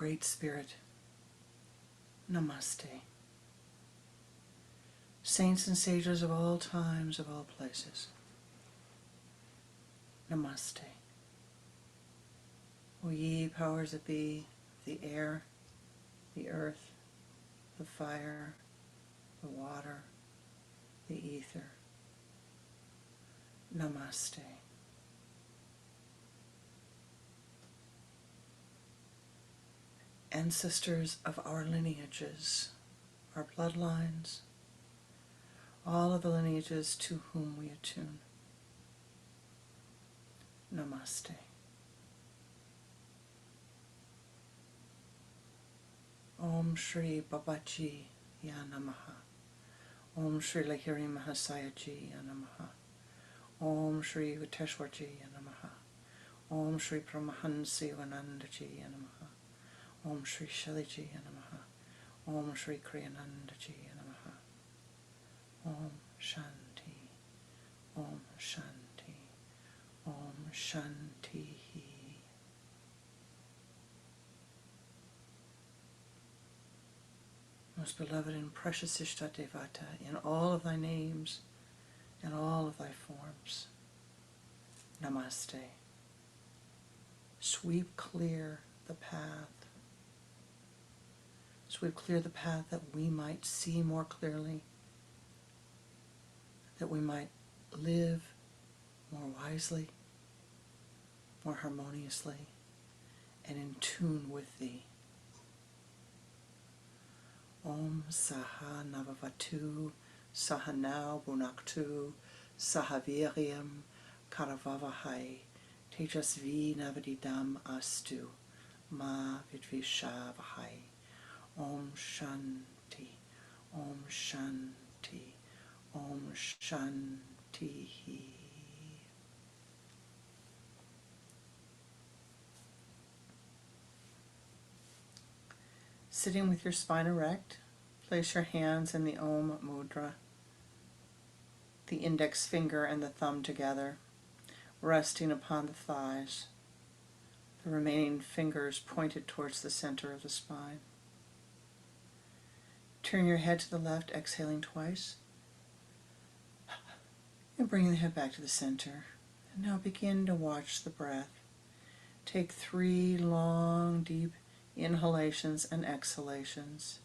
Great Spirit, Namaste. Saints and sages of all times, of all places, Namaste. O ye powers that be, the air, the earth, the fire, the water, the ether, Namaste. Ancestors of our lineages, our bloodlines, all of the lineages to whom we attune, Namaste. Om Shri Babaji Ya Namaha. Om Shri Lahiri Mahasayaji Ya Namaha. Om Shri Viteshwarji Ya Namaha. Om Shri Paramahansivanandaji Ya Namaha. Om Shri Shaliji Ya Namaha. Om Shri Kriyanandaji Ya Namaha. Om Shanti. Om Shanti. Om Shanti. Most beloved and precious Ishtadevata, in all of thy names and all of thy forms, Namaste. Sweep clear the path. Sweep clear the path that we might see more clearly, that we might live more wisely, more harmoniously, and in tune with thee. Om Saha Navavatu Sahanau Bunaktu Sahaviryam Karavavahai Tejasvi Navadidam Astu Ma Vidvishavahai. Om Shanti, Om Shanti, Om Shanti. Sitting with your spine erect, place your hands in the Om Mudra, the index finger and the thumb together, resting upon the thighs, the remaining fingers pointed towards the center of the spine. Turn your head to the left, exhaling twice, and bringing the head back to the center. And now begin to watch the breath. Take 3 long, deep inhalations and exhalations.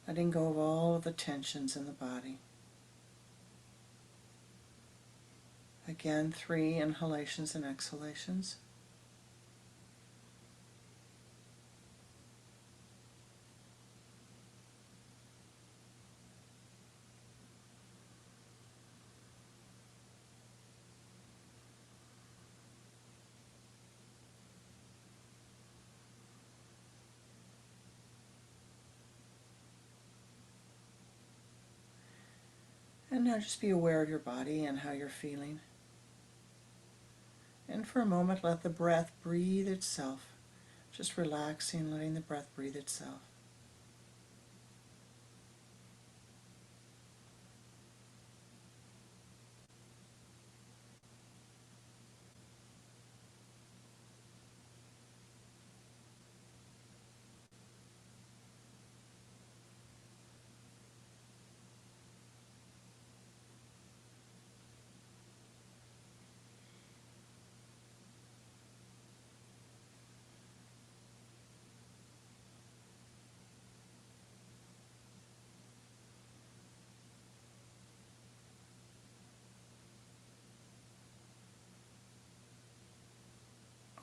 Letting go of all of the tensions in the body. Again, 3 inhalations and exhalations. And now just be aware of your body and how you're feeling. And for a moment, let the breath breathe itself. Just relaxing, letting the breath breathe itself.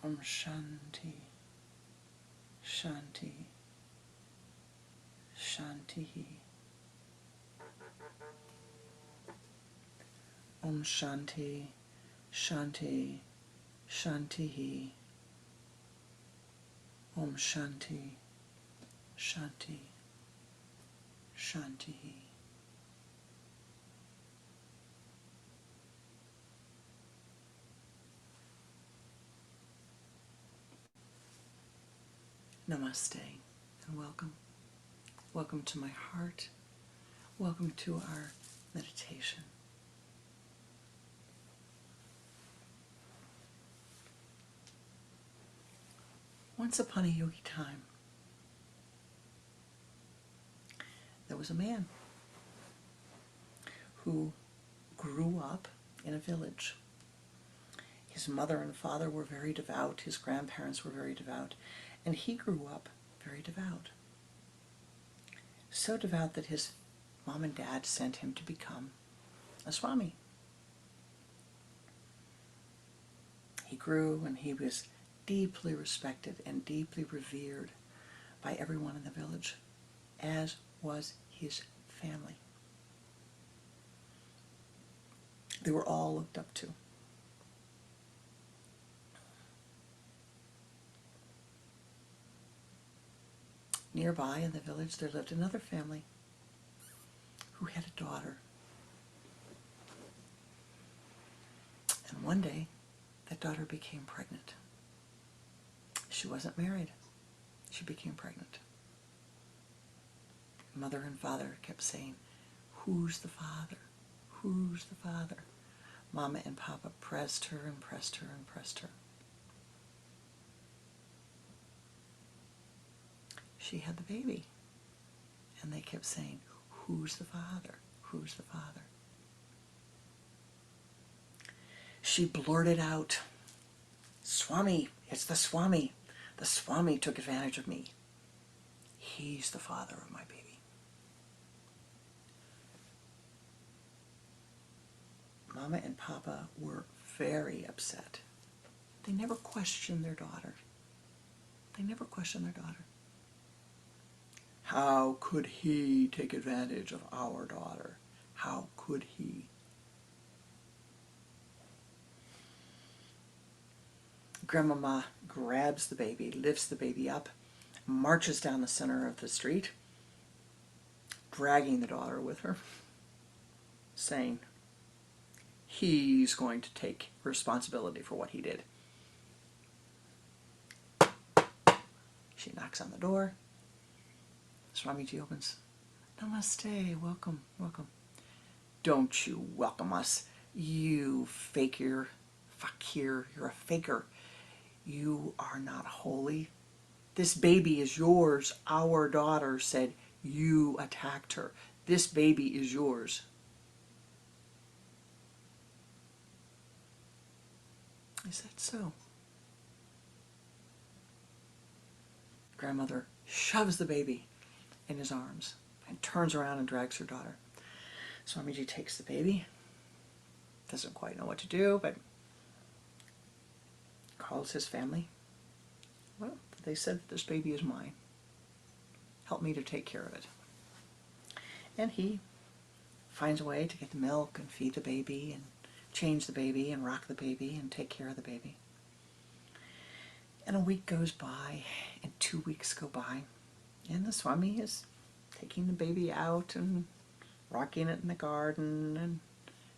Om Shanti, Shanti, Shanti. Om Shanti, Shanti, Shanti. Om Shanti, Shanti, Shanti. Namaste and welcome. Welcome to my heart. Welcome to our meditation. Once upon a yogi time, there was a man who grew up in a village. His mother and father were very devout, his grandparents were very devout, and he grew up very devout. So devout that his mom and dad sent him to become a Swami. He grew and he was deeply respected and deeply revered by everyone in the village, as was his family. They were all looked up to. Nearby in the village there lived another family who had a daughter. And one day that daughter became pregnant. She wasn't married. She became pregnant. Mother and father kept saying, "Who's the father? Who's the father?" Mama and Papa pressed her and pressed her and pressed her. She had the baby. And they kept saying, "Who's the father? Who's the father?" She blurted out, "Swami, it's the Swami. The Swami took advantage of me. He's the father of my baby." Mama and Papa were very upset. They never questioned their daughter. They never questioned their daughter. How could he take advantage of our daughter? How could he? Grandmama grabs the baby, lifts the baby up, marches down the center of the street, dragging the daughter with her, saying, "He's going to take responsibility for what he did." She knocks on the door. Swamiji opens. "Namaste, welcome, welcome." "Don't you welcome us, you fakir, fakir, you're a faker. You are not holy. This baby is yours. Our daughter said you attacked her. This baby is yours." Is that so? Grandmother shoves the baby in his arms and turns around and drags her daughter. Swamiji takes the baby, doesn't quite know what to do, but calls his family. "Well, they said this baby is mine. Help me to take care of it." And he finds a way to get the milk and feed the baby and change the baby and rock the baby and take care of the baby. And a week goes by and 2 weeks go by, and the Swami is taking the baby out and rocking it in the garden and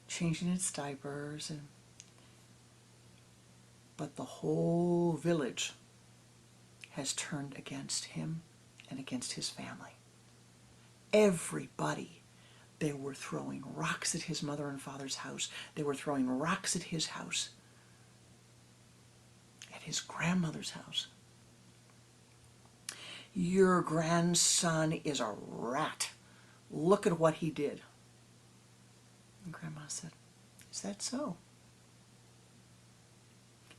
changing its diapers, but the whole village has turned against him and against his family. Everybody. They were throwing rocks at his mother and father's house. They were throwing rocks at his house, at his grandmother's house. "Your grandson is a rat. Look at what he did." And Grandma said, "Is that so?"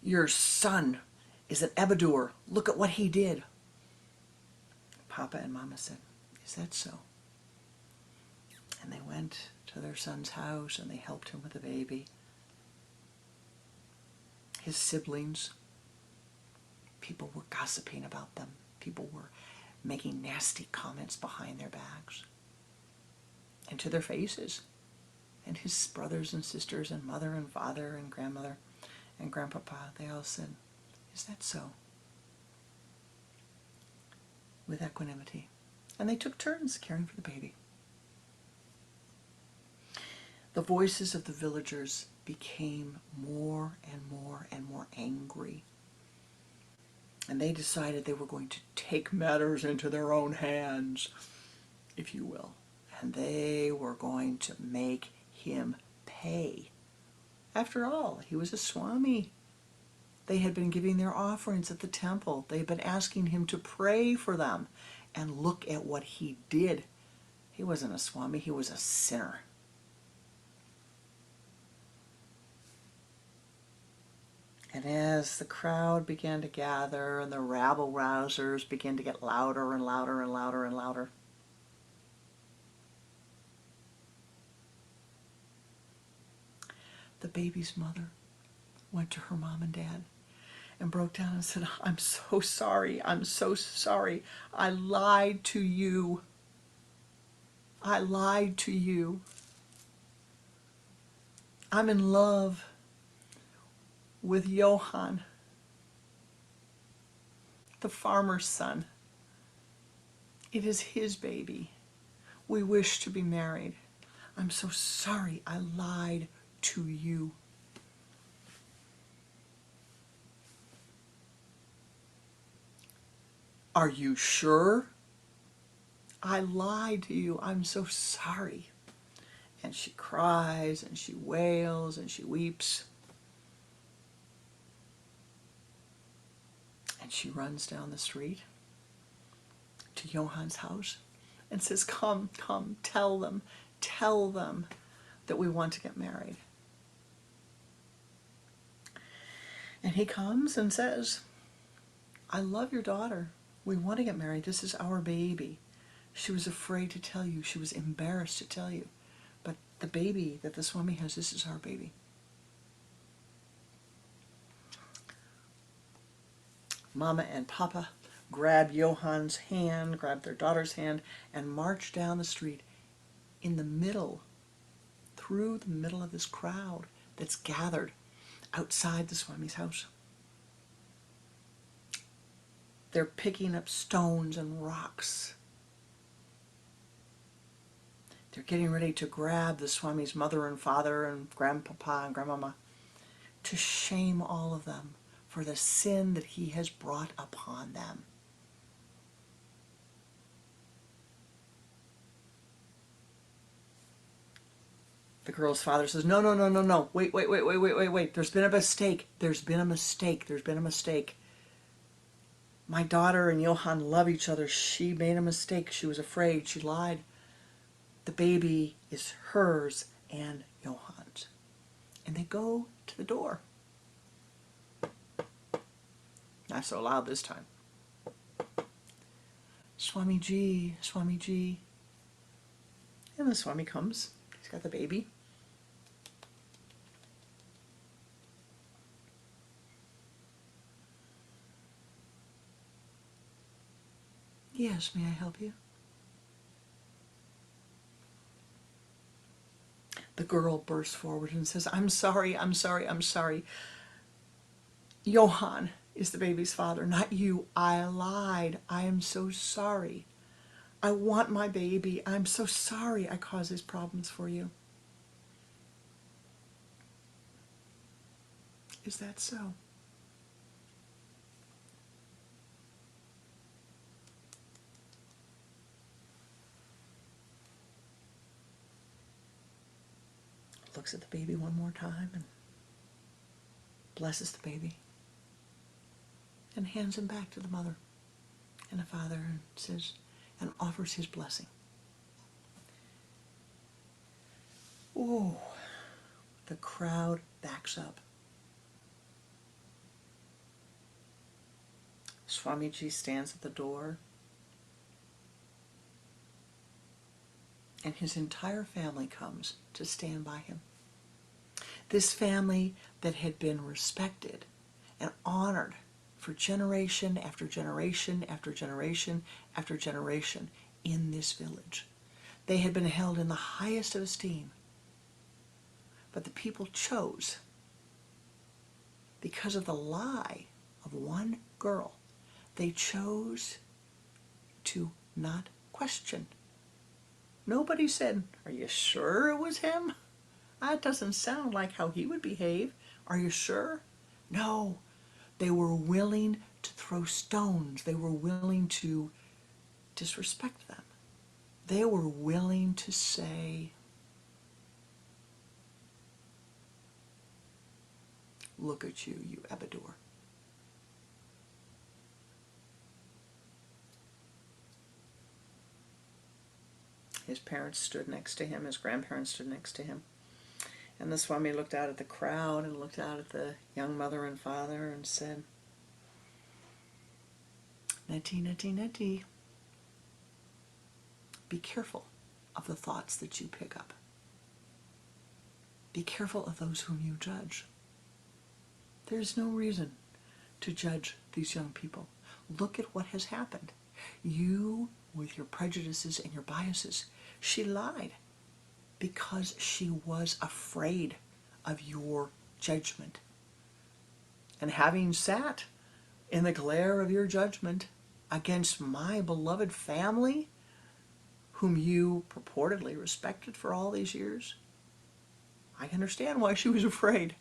"Your son is an evildoer. Look at what he did." Papa and Mama said, "Is that so?" And they went to their son's house and they helped him with the baby. His siblings, people were gossiping about them. People were making nasty comments behind their backs and to their faces. And his brothers and sisters and mother and father and grandmother and grandpapa, they all said, "Is that so?" With equanimity. And they took turns caring for the baby. The voices of the villagers became more and more and more angry. And they decided they were going to take matters into their own hands, if you will. And they were going to make him pay. After all, he was a Swami. They had been giving their offerings at the temple. They had been asking him to pray for them. And look at what he did. He wasn't a Swami, he was a sinner. And as the crowd began to gather and the rabble-rousers began to get louder and louder and louder and louder, the baby's mother went to her mom and dad and broke down and said, I'm so sorry, I'm so sorry. I lied to you. I lied to you. I'm in love with Johann, the farmer's son. It is his baby. We wish to be married. I'm so sorry I lied to you. Are you sure? I lied to you. I'm so sorry. And she cries and she wails and she weeps. And she runs down the street to Johann's house and says, come, tell them that we want to get married. And he comes and says, I love your daughter. We want to get married. This is our baby. She was afraid to tell you. She was embarrassed to tell you. But the baby that the Swami has, this is our baby. Mama and Papa grab Johann's hand, grab their daughter's hand, and march down the street in the middle, through the middle of this crowd that's gathered outside the Swami's house. They're picking up stones and rocks. They're getting ready to grab the Swami's mother and father and grandpapa and grandmama to shame all of them for the sin that he has brought upon them. The girl's father says, no, wait, there's been a mistake. My daughter and Johann love each other. She made a mistake. She was afraid. She lied. The baby is hers and Johann's. And they go to the door. Not so loud this time. Swamiji, Swamiji. And the Swami comes. He's got the baby. Yes, may I help you? The girl bursts forward and says, I'm sorry. Johann is the baby's father, not you. I lied. I am so sorry. I want my baby. I'm so sorry I caused these problems for you. Is that so? Looks at the baby one more time and blesses the baby and hands him back to the mother and the father and says, and offers his blessing. Oh, the crowd backs up. Swamiji stands at the door, and his entire family comes to stand by him. This family that had been respected and honored for generation after generation after generation after generation in this village. They had been held in the highest of esteem. But the people chose, because of the lie of one girl, they chose to not question. Nobody said, are you sure it was him? That doesn't sound like how he would behave. Are you sure? No, they were willing to throw stones. They were willing to disrespect them. They were willing to say, look at you, you Abador. His parents stood next to him, his grandparents stood next to him. And the Swami looked out at the crowd and looked out at the young mother and father and said, Neti, neti, neti. Be careful of the thoughts that you pick up. Be careful of those whom you judge. There's no reason to judge these young people. Look at what has happened. You, with your prejudices and your biases, she lied because she was afraid of your judgment. And having sat in the glare of your judgment against my beloved family, whom you purportedly respected for all these years, I understand why she was afraid.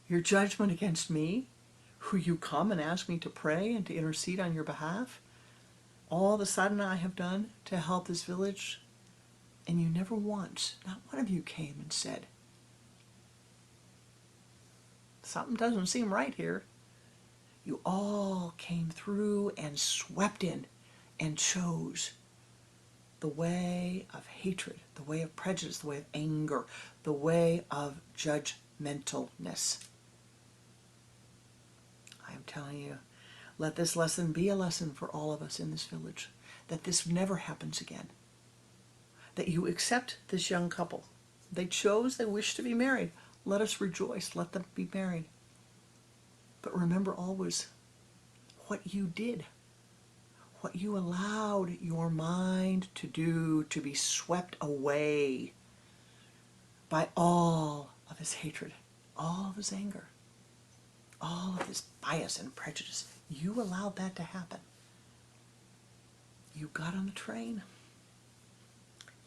Your judgment against me, who you come and ask me to pray and to intercede on your behalf, all of a sudden I have done to help this village, and you never once, not one of you came and said, something doesn't seem right here. You all came through and swept in and chose the way of hatred, the way of prejudice, the way of anger, the way of judgmentalness. I am telling you, let this lesson be a lesson for all of us in this village, that this never happens again. That you accept this young couple. They chose, they wish to be married. Let us rejoice, let them be married. But remember always what you did, what you allowed your mind to do, to be swept away by all of his hatred, all of his anger, all of his bias and prejudice. You allowed that to happen. You got on the train,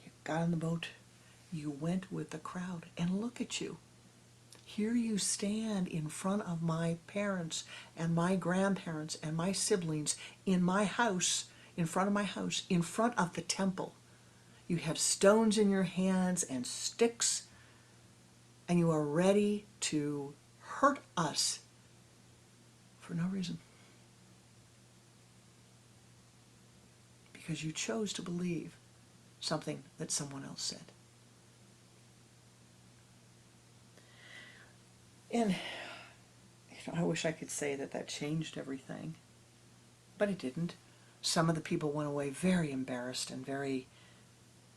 you got on the boat, you went with the crowd, and look at you. Here you stand in front of my parents and my grandparents and my siblings in my house, in front of my house, in front of the temple. You have stones in your hands and sticks, and you are ready to hurt us for no reason. Because you chose to believe something that someone else said. And I wish I could say that that changed everything, but it didn't. Some of the people went away very embarrassed and very,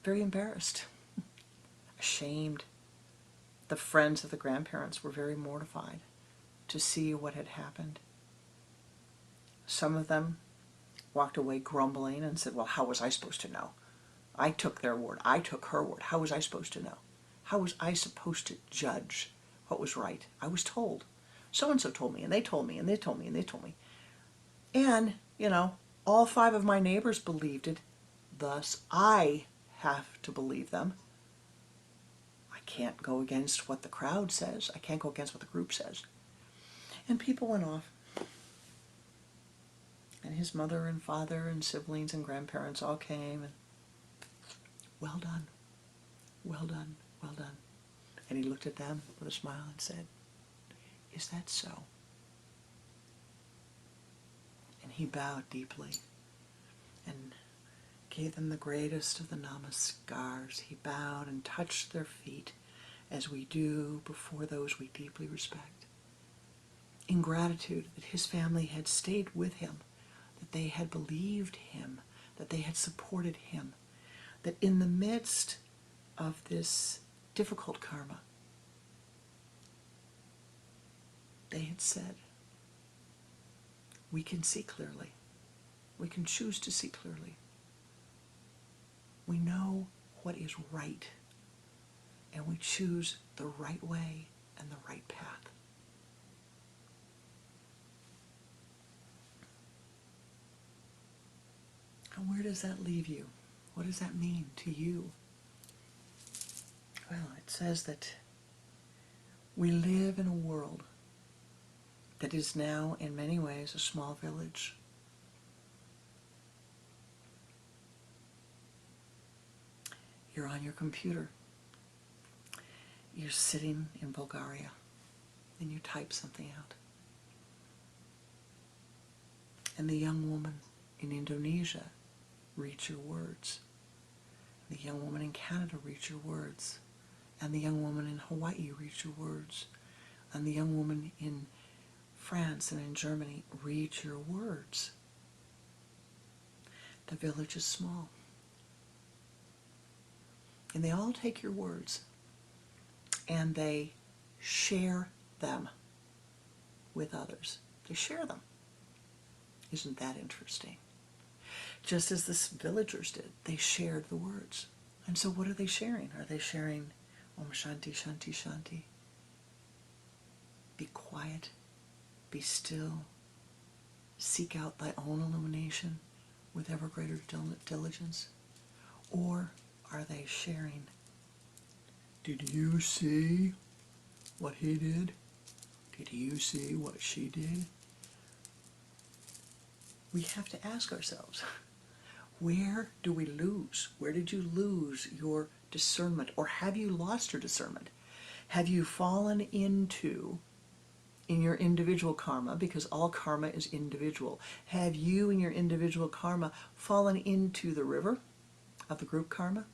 very embarrassed, ashamed. The friends of the grandparents were very mortified to see what had happened. Some of them walked away grumbling and said, well, how was I supposed to know? I took their word. I took her word. How was I supposed to know? How was I supposed to judge what was right? I was told. So-and-so told me, and they told me, and they told me, and they told me. And, all 5 of my neighbors believed it. Thus, I have to believe them. I can't go against what the crowd says. I can't go against what the group says. And people went off. And his mother and father and siblings and grandparents all came, and well done, well done, well done. And he looked at them with a smile and said, is that so? And he bowed deeply and gave them the greatest of the namaskars. He bowed and touched their feet as we do before those we deeply respect, in gratitude that his family had stayed with him, that they had believed him, that they had supported him, that in the midst of this difficult karma, they had said, we can see clearly. We can choose to see clearly. We know what is right, and we choose the right way and the right path. And where does that leave you? What does that mean to you? Well, it says that we live in a world that is now in many ways a small village. You're on your computer. You're sitting in Bulgaria and you type something out. And the young woman in Indonesia reads your words. The young woman in Canada reads your words. And the young woman in Hawaii reads your words. And the young woman in France and in Germany reads your words. The village is small. And they all take your words and they share them with others. They share them. Isn't that interesting? Just as the villagers did, they shared the words. And so what are they sharing? Are they sharing Om Shanti, Shanti, Shanti? Be quiet, be still, seek out thy own illumination with ever greater diligence? Or are they sharing, did you see what he did? Did you see what she did? We have to ask ourselves, where do we lose? Where did you lose your discernment? Or have you lost your discernment? Have you fallen into, in your individual karma, because all karma is individual, have you in your individual karma fallen into the river of the group karma?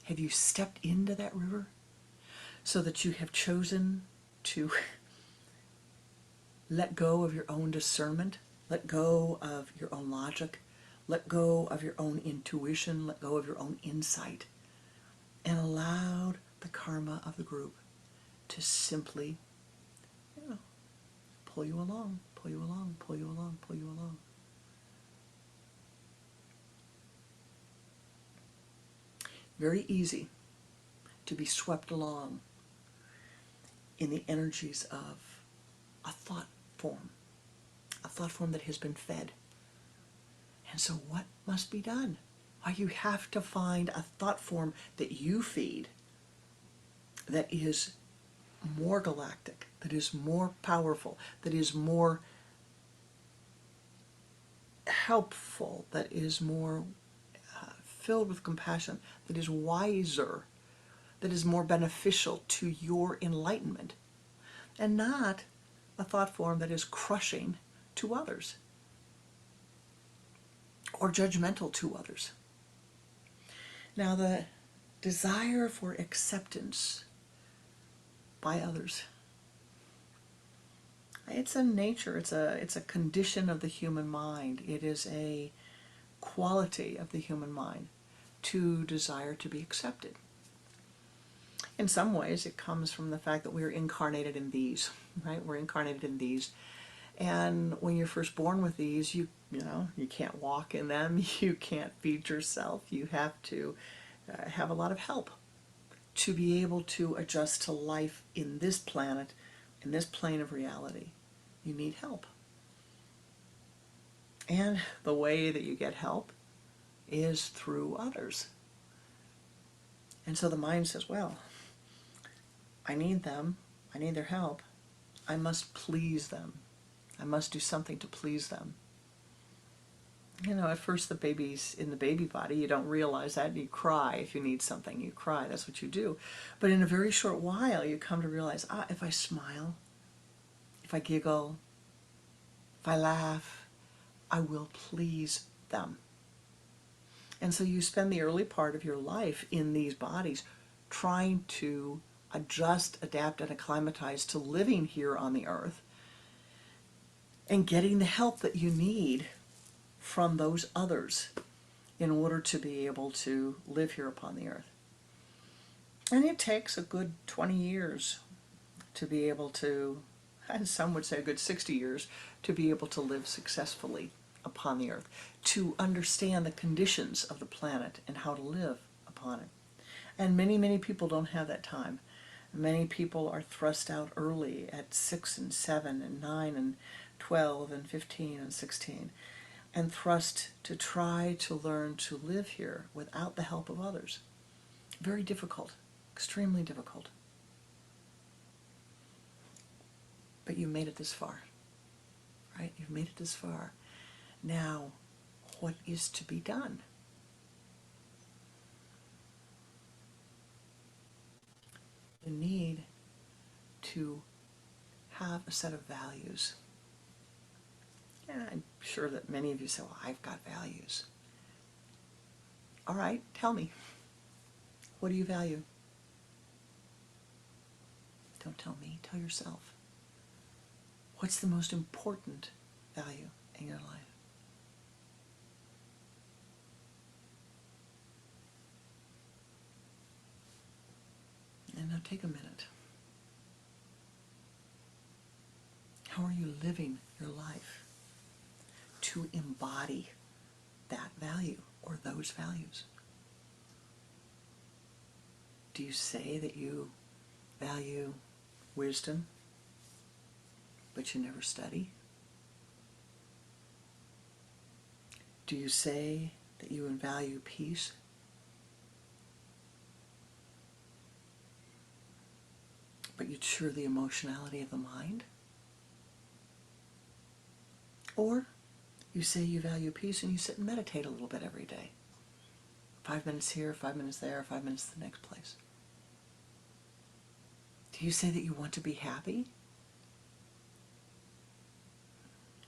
Have you stepped into that river so that you have chosen to let go of your own discernment, let go of your own logic, let go of your own intuition, let go of your own insight, and allowed the karma of the group to simply, pull you along, pull you along, pull you along, pull you along. Very easy to be swept along in the energies of a thought form that has been fed. And so what must be done? Well, you have to find a thought form that you feed that is more galactic, that is more powerful, that is more helpful, that is more filled with compassion, that is wiser, that is more beneficial to your enlightenment, and not a thought form that is crushing to others or judgmental to others. Now, the desire for acceptance by others, it's a nature, it's a condition of the human mind. It is a quality of the human mind to desire to be accepted. In some ways, it comes from the fact that we are incarnated in these, right? We're incarnated in these. And when you're first born with these, you can't walk in them, you can't feed yourself, you have to have a lot of help to be able to adjust to life in this planet, in this plane of reality. You need help. And the way that you get help is through others. And so the mind says, well, I need them, I need their help, I must please them. I must do something to please them. At first the baby's in the baby body, you don't realize that, you cry if you need something, you cry, that's what you do. But in a very short while, you come to realize, if I smile, if I giggle, if I laugh, I will please them. And so you spend the early part of your life in these bodies trying to adjust, adapt, and acclimatize to living here on the earth and getting the help that you need from those others in order to be able to live here upon the earth. And it takes a good 20 years to be able to, and some would say a good 60 years, to be able to live successfully upon the earth, to understand the conditions of the planet and how to live upon it. And many, many people don't have that time. Many people are thrust out early at 6 and 7 and 9 and 12 and 15 and 16, and thrust to try to learn to live here without the help of others. Very difficult, extremely difficult. But But you made it this far, right? You've made it this far. Now, what is to be done? You need to have a set of values. And I'm sure that many of you say, well, I've got values. All right, tell me. What do you value? Don't tell me, tell yourself. What's the most important value in your life? And now take a minute. How are you living your life to embody that value or those values? Do you say that you value wisdom, but you never study? Do you say that you value peace, but you cheer the emotionality of the mind? Or you say you value peace and you sit and meditate a little bit every day. 5 minutes here, 5 minutes there, 5 minutes to the next place. Do you say that you want to be happy?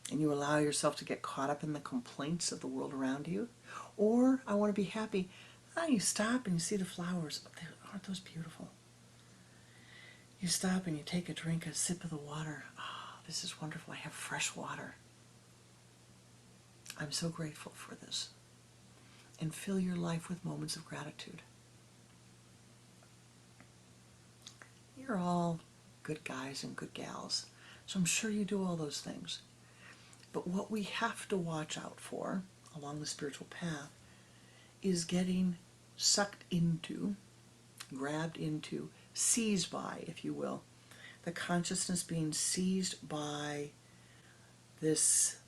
And you allow yourself to get caught up in the complaints of the world around you? Or, I want to be happy. You stop and you see the flowers. Aren't those beautiful? You stop and you take a drink, a sip of the water. Oh, this is wonderful. I have fresh water. I'm so grateful for this. And fill your life with moments of gratitude. You're all good guys and good gals, so I'm sure you do all those things. But what we have to watch out for along the spiritual path is getting sucked into, grabbed into, seized by, if you will, the consciousness being seized by this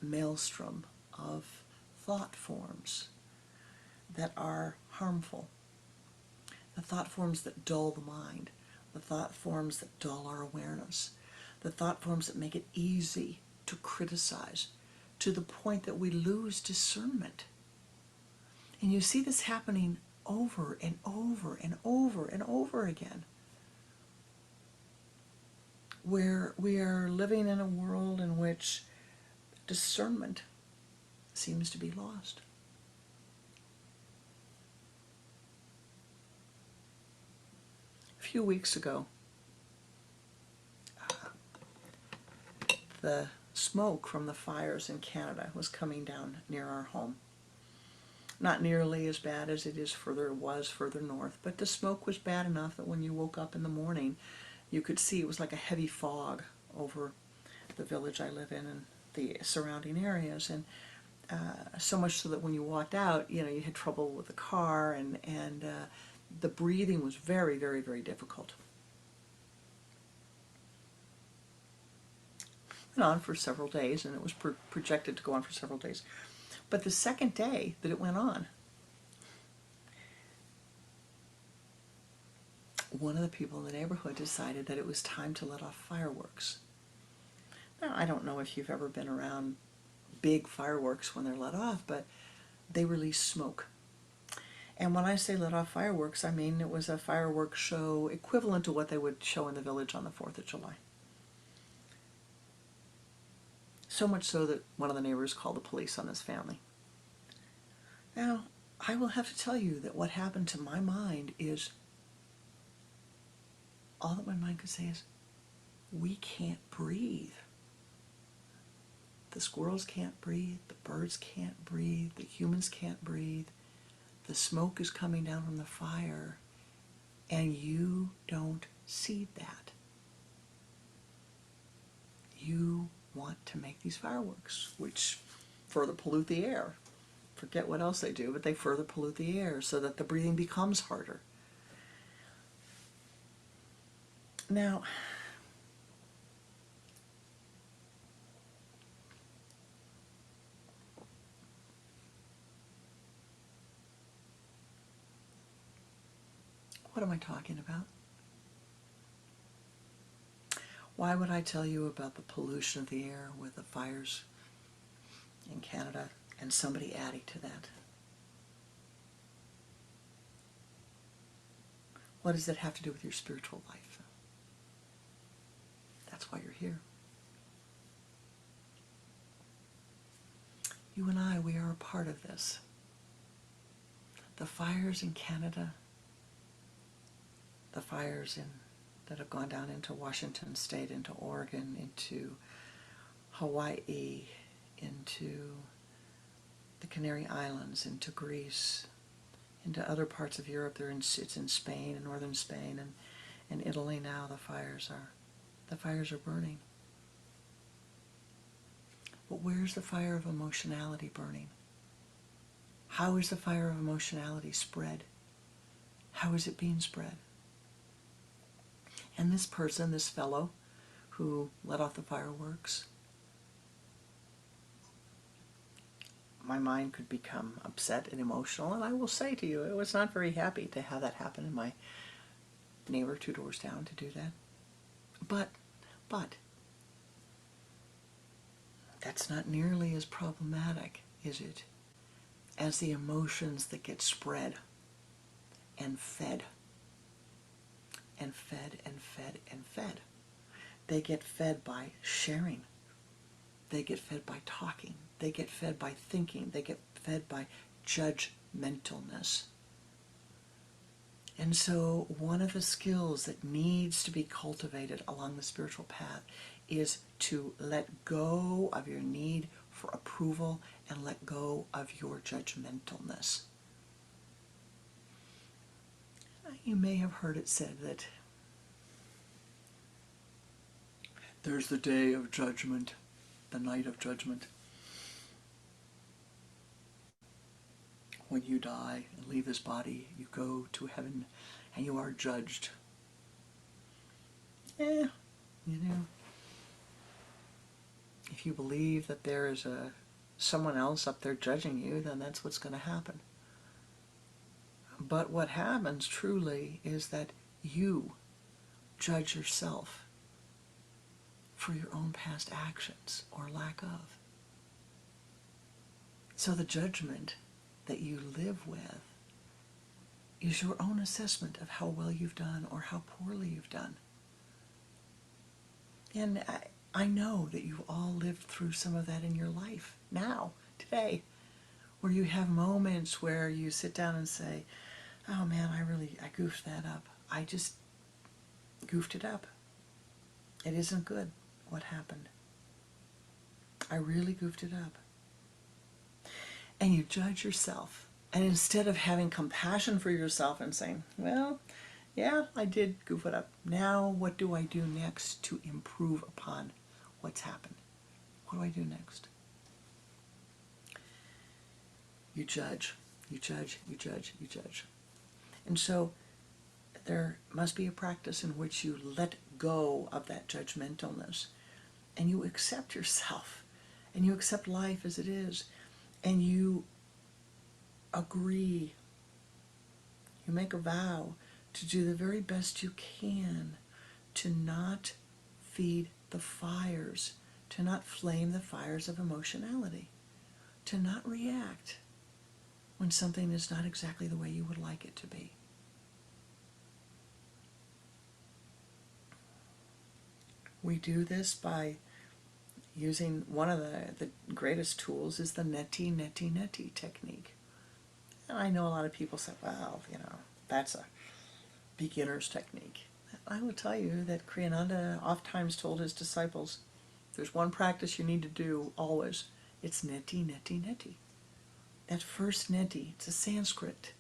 maelstrom of thought forms that are harmful, the thought forms that dull the mind, the thought forms that dull our awareness, the thought forms that make it easy to criticize to the point that we lose discernment. And you see this happening over and over and over and over again, where we are living in a world in which discernment seems to be lost. A few weeks ago, the smoke from the fires in Canada was coming down near our home. Not nearly as bad as it was further north, but the smoke was bad enough that when you woke up in the morning, you could see it was like a heavy fog over the village I live in and the surrounding areas. And so much so that when you walked out, you had trouble with the car, and the breathing was very, very, very difficult. It went on for several days, and it was projected to go on for several days. But the second day that it went on, one of the people in the neighborhood decided that it was time to let off fireworks. Now, I don't know if you've ever been around big fireworks when they're let off, but they release smoke. And when I say let off fireworks, I mean it was a fireworks show equivalent to what they would show in the village on the 4th of July. So much so that one of the neighbors called the police on this family. Now, I will have to tell you that what happened to my mind is, all that my mind could say is, we can't breathe. The squirrels can't breathe, the birds can't breathe, the humans can't breathe. The smoke is coming down from the fire, and you don't see that. You want to make these fireworks, which further pollute the air. Forget what else they do, but they further pollute the air so that the breathing becomes harder. Now, what am I talking about? Why would I tell you about the pollution of the air with the fires in Canada and somebody adding to that? What does it have to do with your spiritual life? That's why you're here. You and I, we are a part of this. The fires in Canada, the fires that have gone down into Washington State, into Oregon, into Hawaii, into the Canary Islands, into Greece, into other parts of Europe. It's in Spain, in northern Spain, and Italy now. The fires are burning. But where's the fire of emotionality burning? How is the fire of emotionality spread? How is it being spread? And this person, this fellow who let off the fireworks, my mind could become upset and emotional, and I will say to you, I was not very happy to have that happen, and my neighbor 2 doors down to do that. But that's not nearly as problematic, is it, as the emotions that get spread and fed and fed and fed and fed. They get fed by sharing. They get fed by talking. They get fed by thinking. They get fed by judgmentalness. And so one of the skills that needs to be cultivated along the spiritual path is to let go of your need for approval and let go of your judgmentalness. You may have heard it said that there's the day of judgment, the night of judgment. When you die and leave this body, you go to heaven and you are judged. If you believe that there is someone else up there judging you, then that's what's going to happen. But what happens truly is that you judge yourself for your own past actions or lack of. So the judgment that you live with is your own assessment of how well you've done or how poorly you've done. And I know that you've all lived through some of that in your life now, today, where you have moments where you sit down and say, oh man, I goofed that up. I just goofed it up. It isn't good what happened. I really goofed it up. And you judge yourself. And instead of having compassion for yourself and saying, well, yeah, I did goof it up. Now what do I do next to improve upon what's happened? What do I do next? You judge, you judge, you judge, you judge. And so there must be a practice in which you let go of that judgmentalness and you accept yourself and you accept life as it is and you agree, you make a vow to do the very best you can to not feed the fires, to not flame the fires of emotionality, to not react when something is not exactly the way you would like it to be. We do this by using one of the greatest tools is the neti, neti, neti technique. And I know a lot of people say, well, that's a beginner's technique. I will tell you that Pranananda oftentimes told his disciples, there's one practice you need to do always. It's neti, neti, neti. That first neti, it's a Sanskrit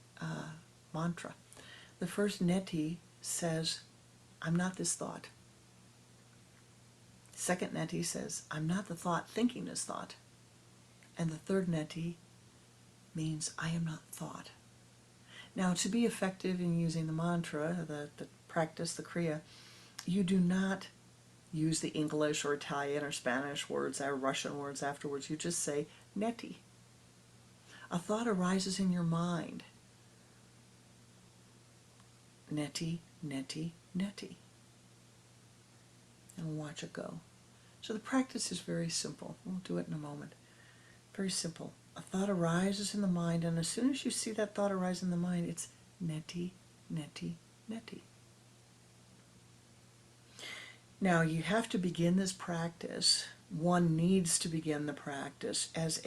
mantra. The first neti says, I'm not this thought. Second neti says, I'm not the thought thinking this thought. And the third neti means I am not thought. Now, to be effective in using the mantra, the practice, the Kriya, you do not use the English or Italian or Spanish words or Russian words afterwards. You just say neti. A thought arises in your mind. Neti, neti, neti. and watch it go. So the practice is very simple. We'll do it in a moment. Very simple. A thought arises in the mind, and as soon as you see that thought arise in the mind, it's neti, neti, neti. Now you have to begin this practice. One needs to begin the practice as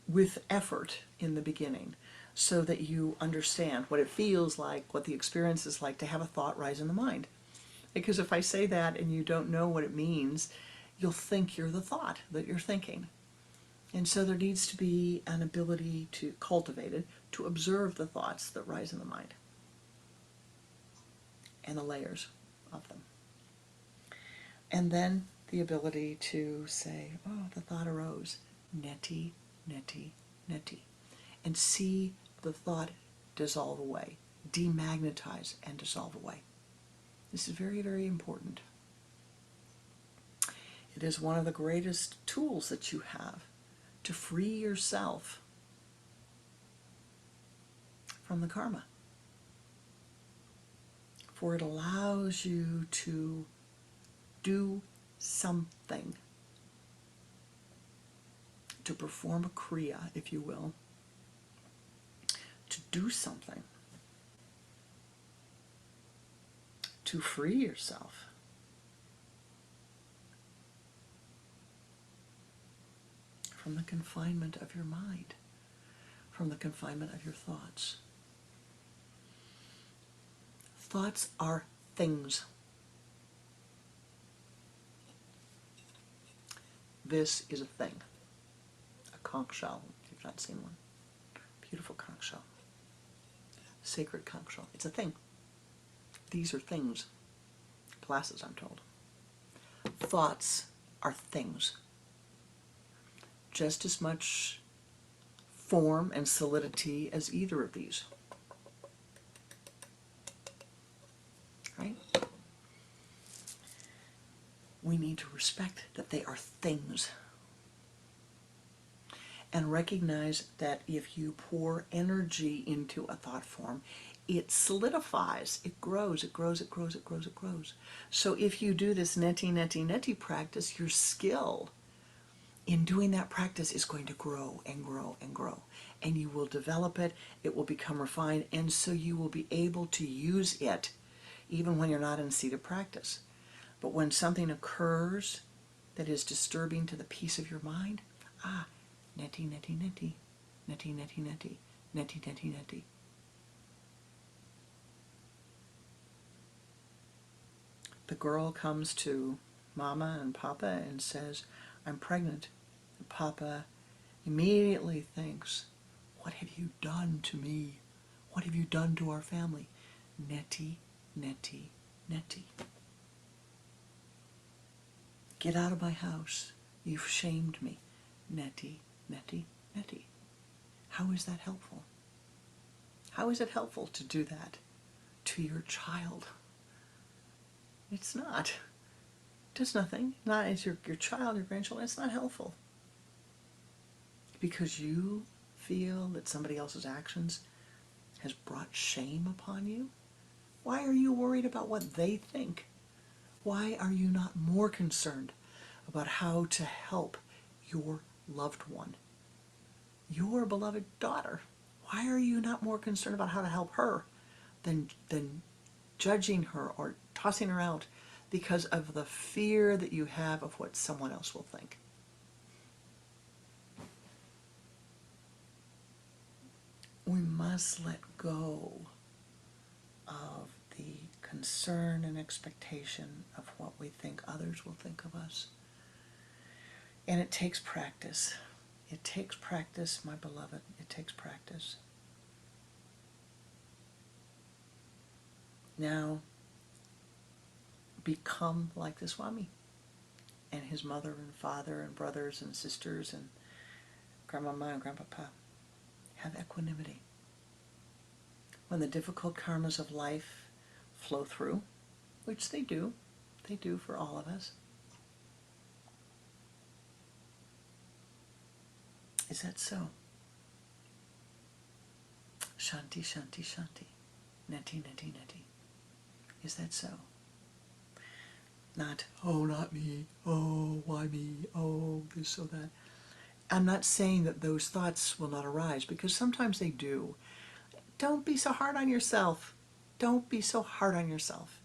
with effort in the beginning, so that you understand what it feels like, what the experience is like to have a thought rise in the mind. Because if I say that and you don't know what it means, you'll think you're the thought that you're thinking. And so there needs to be an ability to cultivate it, to observe the thoughts that rise in the mind and the layers of them. And then the ability to say, oh, the thought arose, neti, neti, neti, and see the thought dissolve away, demagnetize and dissolve away. This is very, very important. It is one of the greatest tools that you have to free yourself from the karma. For it allows you to do something, to perform a kriya, if you will, to do something, to free yourself from the confinement of your mind, from the confinement of your thoughts. Thoughts are things. This is a thing. A conch shell, if you've not seen one. Beautiful conch shell. Sacred conch shell. It's a thing. These are things. Classes, I'm told. Thoughts are things. Just as much form and solidity as either of these. Right? We need to respect that they are things. And recognize that if you pour energy into a thought form, it solidifies, it grows, it grows, it grows, it grows, it grows. So if you do this neti, neti, neti practice, your skill in doing that practice is going to grow and grow and grow. And you will develop it, it will become refined, and so you will be able to use it even when you're not in seated practice. But when something occurs that is disturbing to the peace of your mind, neti, neti, neti, neti, neti, neti, neti, neti, neti. The girl comes to Mama and Papa and says, I'm pregnant. And Papa immediately thinks, what have you done to me? What have you done to our family? Neti, neti, neti. Get out of my house. You've shamed me. Neti, neti, neti. How is that helpful? How is it helpful to do that to your child? It's not. It does nothing. Not as your child, your grandchildren. It's not helpful. Because you feel that somebody else's actions has brought shame upon you? Why are you worried about what they think? Why are you not more concerned about how to help your loved one, your beloved daughter? Why are you not more concerned about how to help her than judging her or tossing her out because of the fear that you have of what someone else will think? We must let go of the concern and expectation of what we think others will think of us. And it takes practice. It takes practice, my beloved. It takes practice. Now, become like the Swami and his mother and father and brothers and sisters and grandmama and grandpapa. Have equanimity. When the difficult karmas of life flow through, which they do for all of us, is that so? Shanti, Shanti, Shanti. Neti, neti, neti. Is that so? Not, oh, not me, oh, why me, oh, this, oh, that. I'm not saying that those thoughts will not arise, because sometimes they do. Don't be so hard on yourself. Don't be so hard on yourself.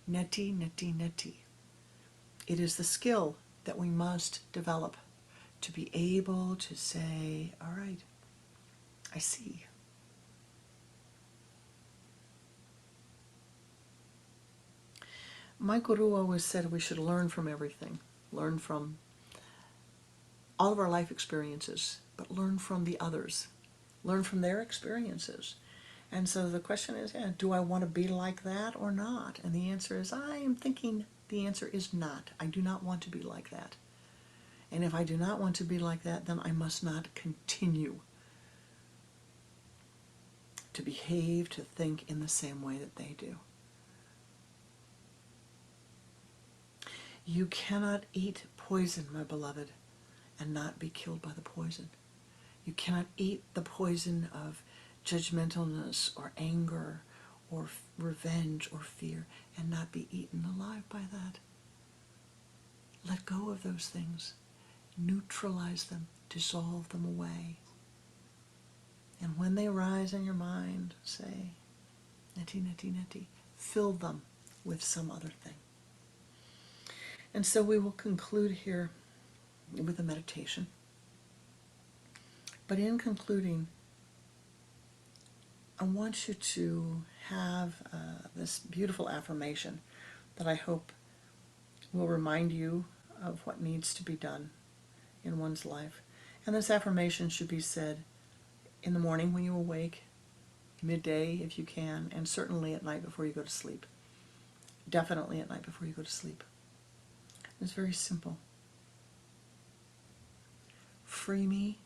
Neti, neti, neti. It is the skill that we must develop to be able to say, all right, I see. My guru always said we should learn from everything. Learn from all of our life experiences, but learn from the others. Learn from their experiences. And so the question is, yeah, do I want to be like that or not? And the answer is, I am thinking the answer is not. I do not want to be like that. And if I do not want to be like that, then I must not continue to behave, to think in the same way that they do. You cannot eat poison, my beloved, and not be killed by the poison. You cannot eat the poison of judgmentalness or anger or revenge or fear and not be eaten alive by that. Let go of those things. Neutralize them. Dissolve them away. And when they rise in your mind, say, neti, neti, neti. Fill them with some other thing. And so we will conclude here with a meditation. But in concluding, I want you to have this beautiful affirmation that I hope will remind you of what needs to be done in one's life. And this affirmation should be said in the morning when you awake, midday if you can, and certainly at night before you go to sleep. Definitely at night before you go to sleep. It's very simple. Free me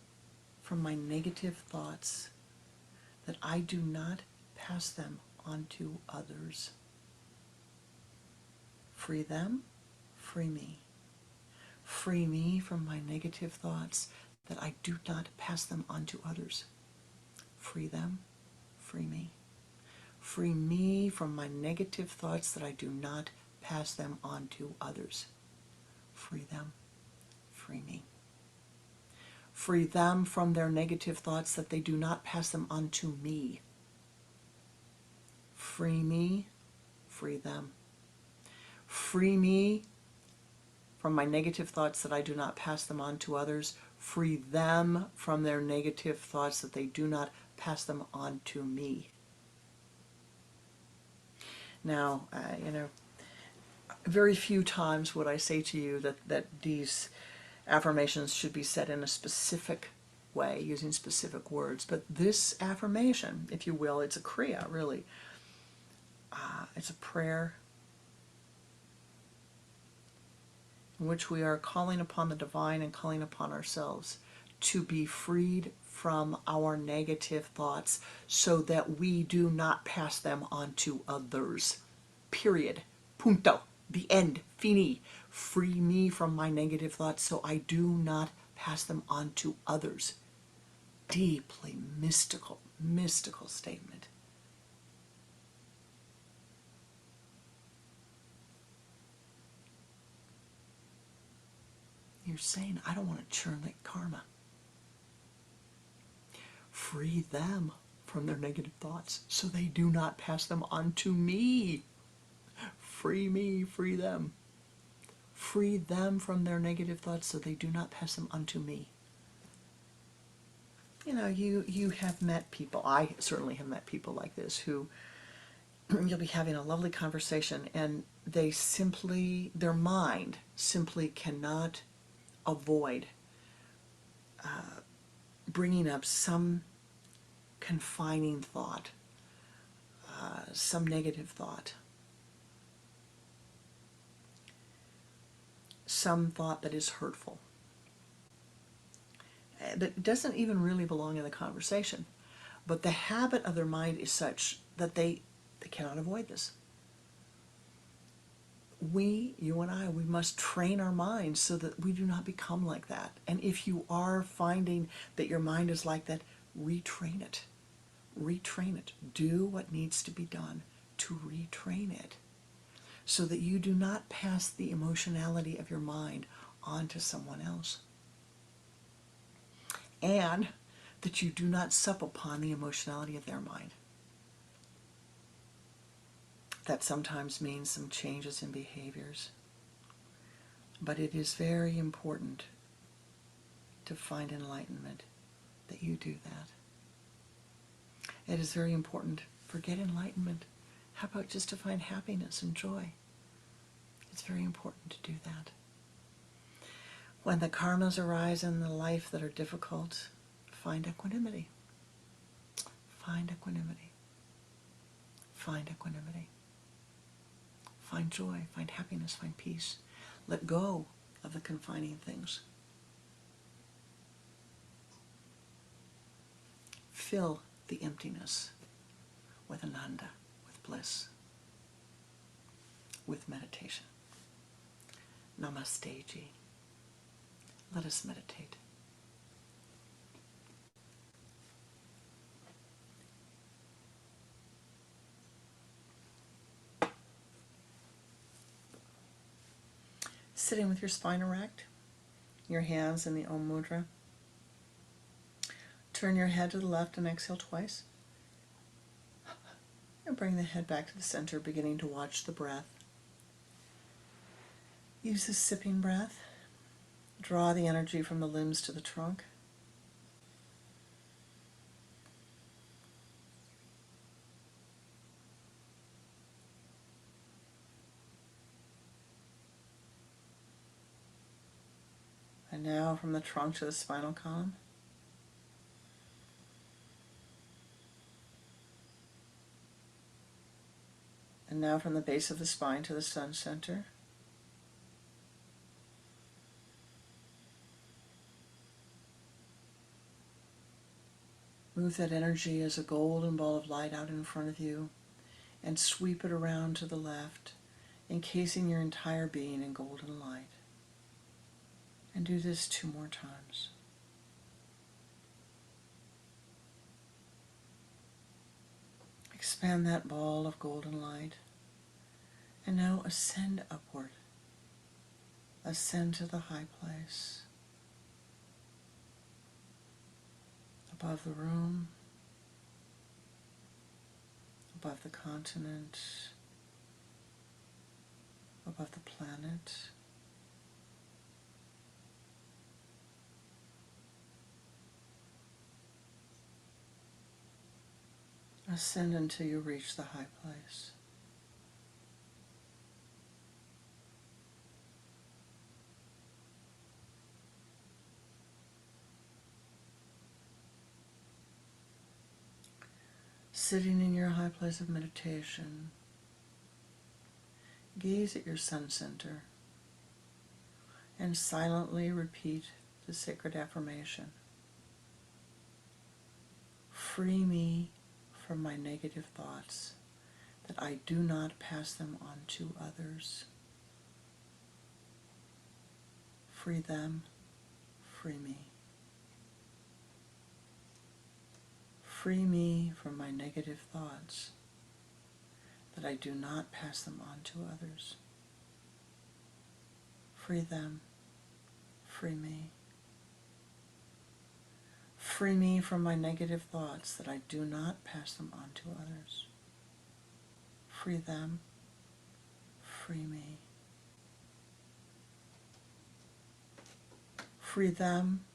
from my negative thoughts, that I do not pass them on to others. Free them, free me. Free me from my negative thoughts, that I do not pass them on to others. Free them, free me. Free me from my negative thoughts, that I do not pass them on to others. Free them, free me. Free them from their negative thoughts, that they do not pass them on to me. Free me, free them. Free me from my negative thoughts, that I do not pass them on to others. Free them from their negative thoughts, that they do not pass them on to me. Now, very few times would I say to you that these affirmations should be said in a specific way, using specific words. But this affirmation, if you will, it's a Kriya, really. It's a prayer in which we are calling upon the divine and calling upon ourselves to be freed from our negative thoughts, so that we do not pass them on to others. Period. Punto. The end. Fini. Free me from my negative thoughts, so I do not pass them on to others. Deeply mystical statement. You're saying, I don't want to churn like karma. Free them from their negative thoughts, so they do not pass them on to me. Free me, free them. Free them from their negative thoughts, so they do not pass them on to me. You have met people, I certainly have met people like this, who you'll be having a lovely conversation, and their mind simply cannot avoid bringing up some confining thought, some negative thought, some thought that is hurtful, that doesn't even really belong in the conversation. But the habit of their mind is such that they cannot avoid this. You and I, we must train our minds so that we do not become like that. And if you are finding that your mind is like that, retrain it. Retrain it. Do what needs to be done to retrain it, so that you do not pass the emotionality of your mind on to someone else. And that you do not sup upon the emotionality of their mind. That sometimes means some changes in behaviors. But it is very important to find enlightenment that you do that. It is very important. Forget enlightenment. How about just to find happiness and joy? It's very important to do that. When the karmas arise in the life that are difficult, find equanimity. Find equanimity. Find equanimity. Find joy, find happiness, find peace. Let go of the confining things. Fill the emptiness with Ananda, with bliss, with meditation. Namaste ji. Let us meditate. Sitting with your spine erect, your hands in the Om Mudra. Turn your head to the left and exhale twice. And bring the head back to the center, beginning to watch the breath. Use the sipping breath. Draw the energy from the limbs to the trunk. And now from the trunk to the spinal column. And now from the base of the spine to the sun center. Move that energy as a golden ball of light out in front of you and sweep it around to the left, encasing your entire being in golden light. And do this 2 more times. Expand that ball of golden light. And now ascend upward. Ascend to the high place. Above the room. Above the continent. Above the planet. Ascend until you reach the high place. Sitting in your high place of meditation, gaze at your sun center and silently repeat the sacred affirmation. Free me from my negative thoughts, that I do not pass them on to others. Free them, free me. Free me from my negative thoughts, that I do not pass them on to others. Free them, free me. Free me from my negative thoughts, that I do not pass them on to others. Free them, free me. Free them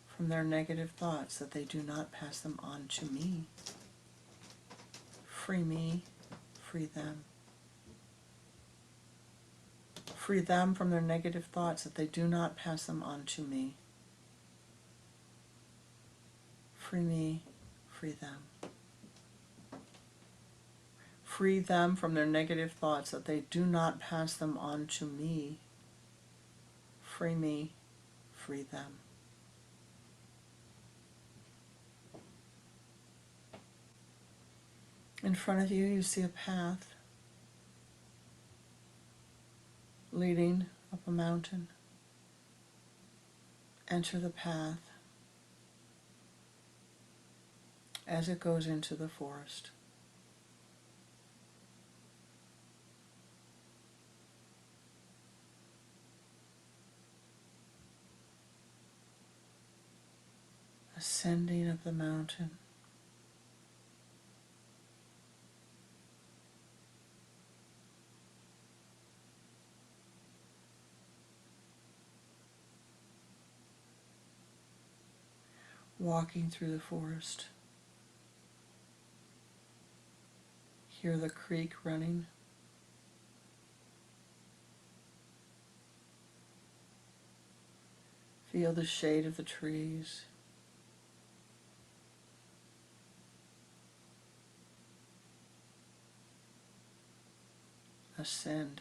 from their negative thoughts, that they do not pass them on to me. Free me, free them. Free them from their negative thoughts, that they do not pass them on to me. Free me, free them. Free them from their negative thoughts, that they do not pass them on to me. Free me, free them. In front of you, you see a path leading up a mountain. Enter the path as it goes into the forest. ascending up the mountain, walking through the forest. Hear the creek running. Feel the shade of the trees. Ascend.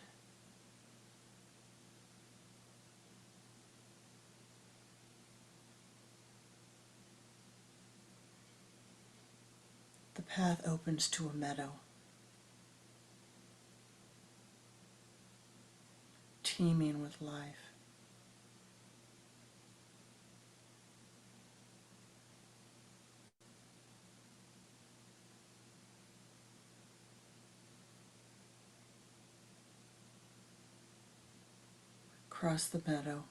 The path opens to a meadow, teeming with life. Cross the meadow.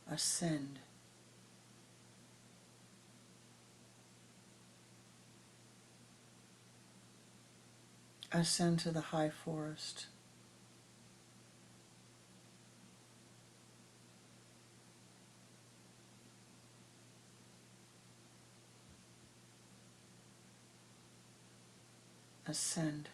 Ascend. Ascend to the high forest. Ascend.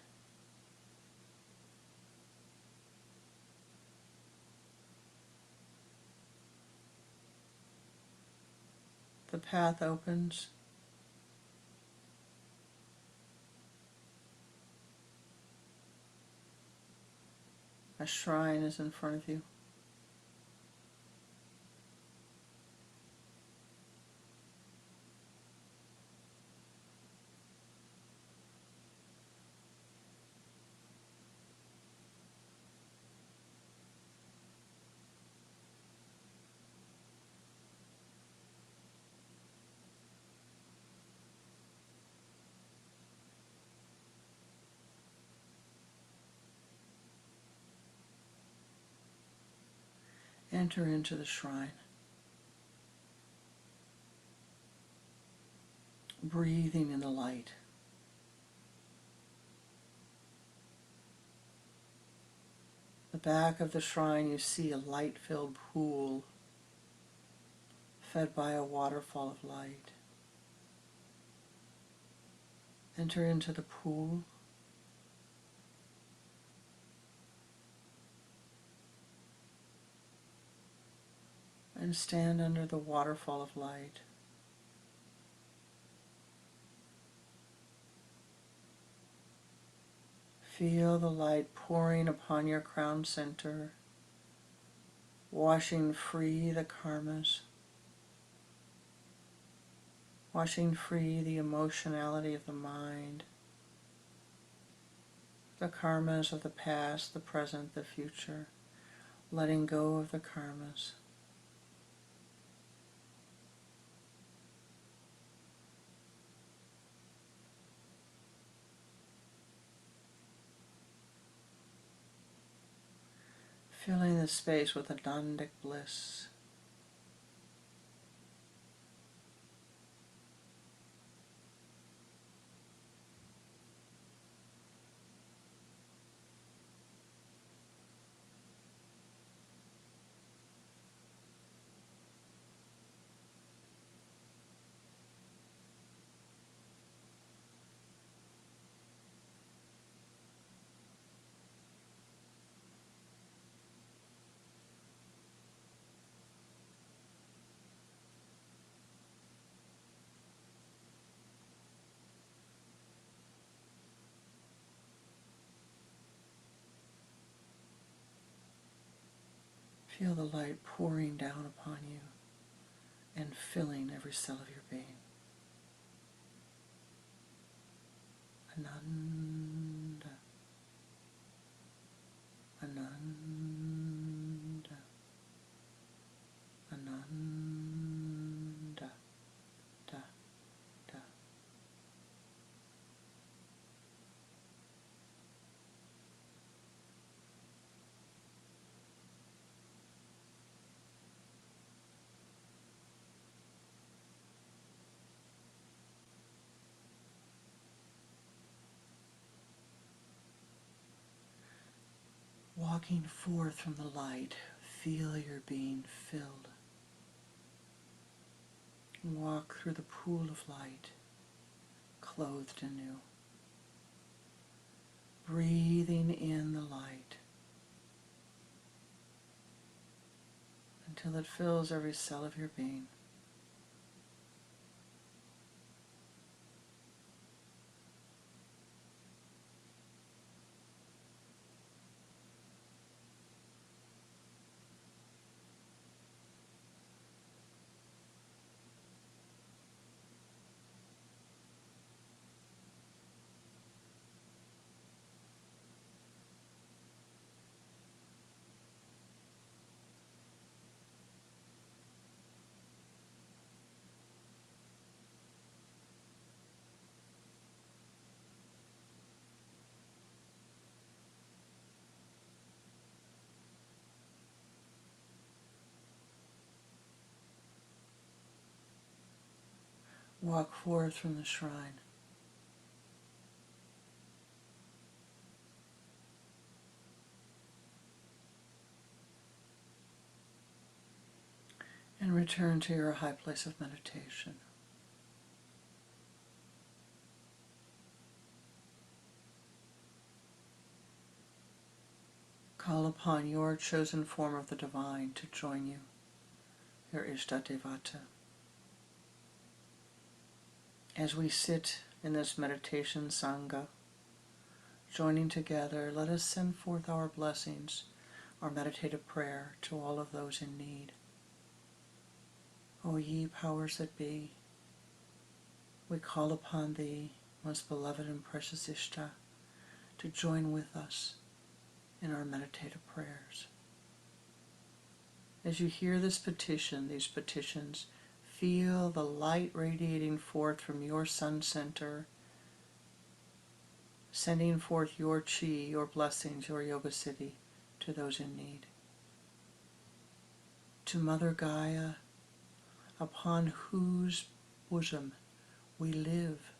The path opens. A shrine is in front of you. Enter into the shrine. Breathing in the light. The back of the shrine, you see a light-filled pool fed by a waterfall of light. Enter into the pool. And stand under the waterfall of light. Feel the light pouring upon your crown center, washing free the karmas, washing free the emotionality of the mind, the karmas of the past, the present, the future, letting go of the karmas. Filling the space with Anandic bliss. Feel the light pouring down upon you and filling every cell of your being. Ananda, Ananda, Ananda, da, da. walking forth from the light, feel your being filled. Walk through the pool of light, clothed anew. Breathing in the light until it fills every cell of your being. Walk forth from the shrine. And return to your high place of meditation. Call upon your chosen form of the divine to join you, your Ishta Devata. As we sit in this meditation Sangha, joining together, let us send forth our blessings, our meditative prayer to all of those in need. O ye powers that be, we call upon thee, most beloved and precious Ishta, to join with us in our meditative prayers. As you hear this petition, these petitions, feel the light radiating forth from your sun center, sending forth your chi, your blessings, your yoga siddhi to those in need. To Mother Gaia, upon whose bosom we live,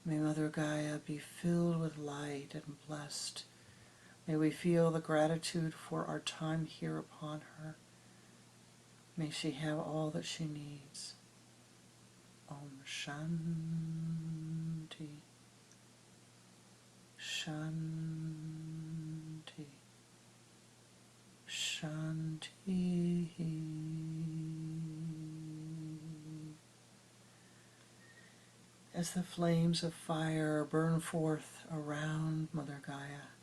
may Mother Gaia be filled with light and blessed. May we feel the gratitude for our time here upon her. May she have all that she needs. Om Shanti, Shanti, Shanti. As the flames of fire burn forth around Mother Gaia,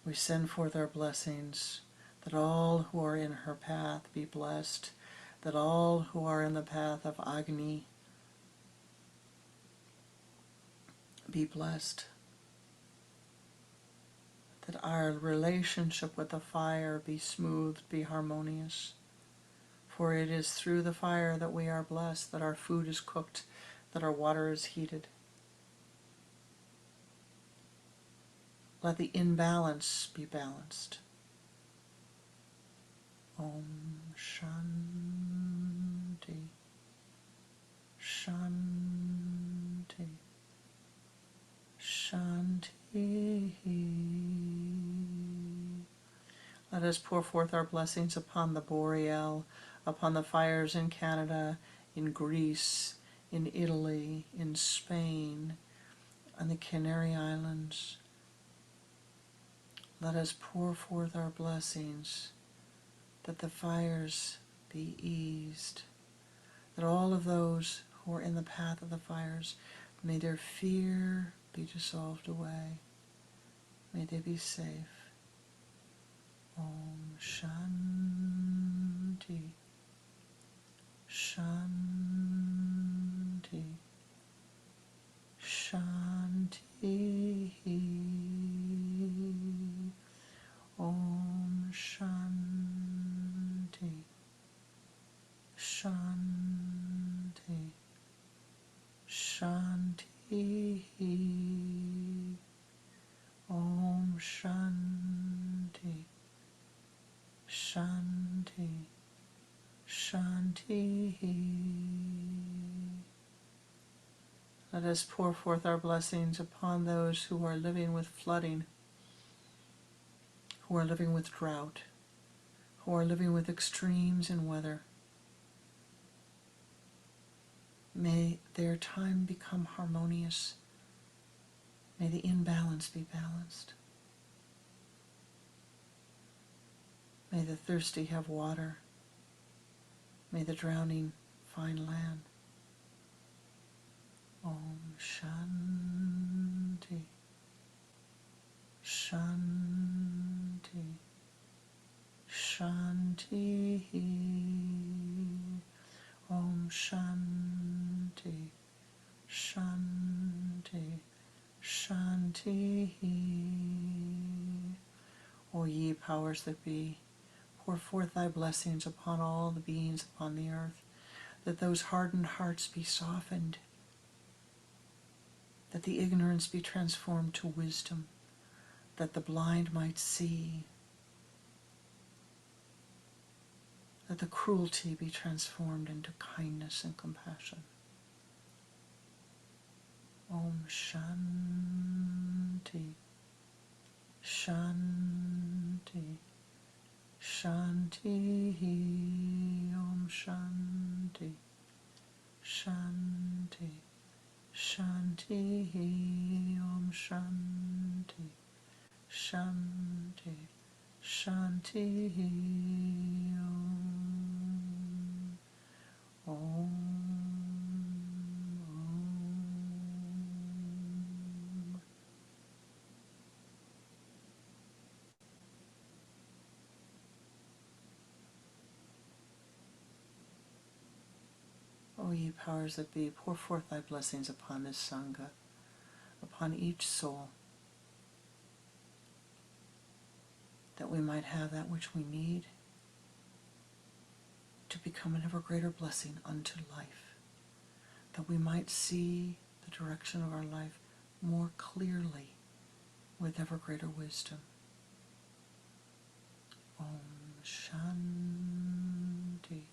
we send forth our blessings, that all who are in her path be blessed, that all who are in the path of Agni be blessed, that our relationship with the fire be smooth, be harmonious. For it is through the fire that we are blessed, that our food is cooked, that our water is heated. Let the imbalance be balanced. Om Shanti, Shanti, Shanti. Let us pour forth our blessings upon the Boreal, upon the fires in Canada, in Greece, in Italy, in Spain, on the Canary Islands. Let us pour forth our blessings, that the fires be eased, that all of those who are in the path of the fires, may their fear be dissolved away. May they be safe. Om Shanti, Shanti, Shanti. Om Shanti, Shanti, Shanti. Om Shanti, Shanti, Shanti. Let us pour forth our blessings upon those who are living with flooding, who are living with drought, who are living with extremes in weather. May their time become harmonious. May the imbalance be balanced. May the thirsty have water. May the drowning find land. Om Shanti, Shanti, Shanti. Om Shanti, Shanti, Shanti. O ye powers that be, pour forth thy blessings upon all the beings upon the earth, that those hardened hearts be softened, that the ignorance be transformed to wisdom, that the blind might see, that the cruelty be transformed into kindness and compassion. Om Shanti, Shanti, Shanti. Om Shanti, Shanti, Shanti. Om Shanti, Shanti, Shanti. Om, Om, Om. O ye powers that be, pour forth thy blessings upon this Sangha, upon each soul, that we might have that which we need to become an ever greater blessing unto life, that we might see the direction of our life more clearly with ever greater wisdom. Om Shanti,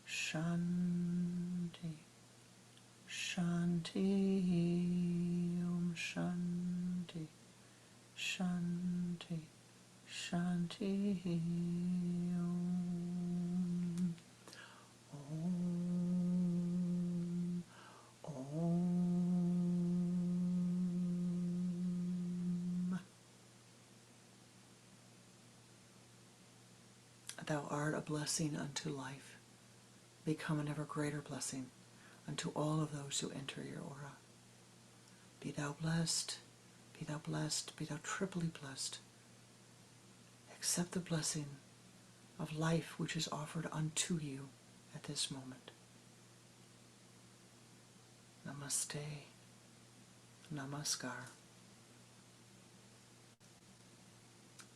Shanti, Shanti. Om Shanti, Shanti, Shanti. Om, Om, Om. Thou art a blessing unto life. Become an ever greater blessing unto all of those who enter your aura. Be thou blessed, be thou blessed, be thou triply blessed. Accept the blessing of life which is offered unto you at this moment. Namaste, Namaskar.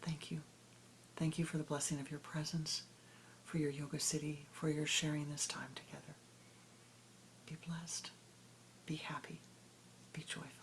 Thank you. Thank you for the blessing of your presence, for your Yoga City, for your sharing this time together. Be blessed, be happy, be joyful.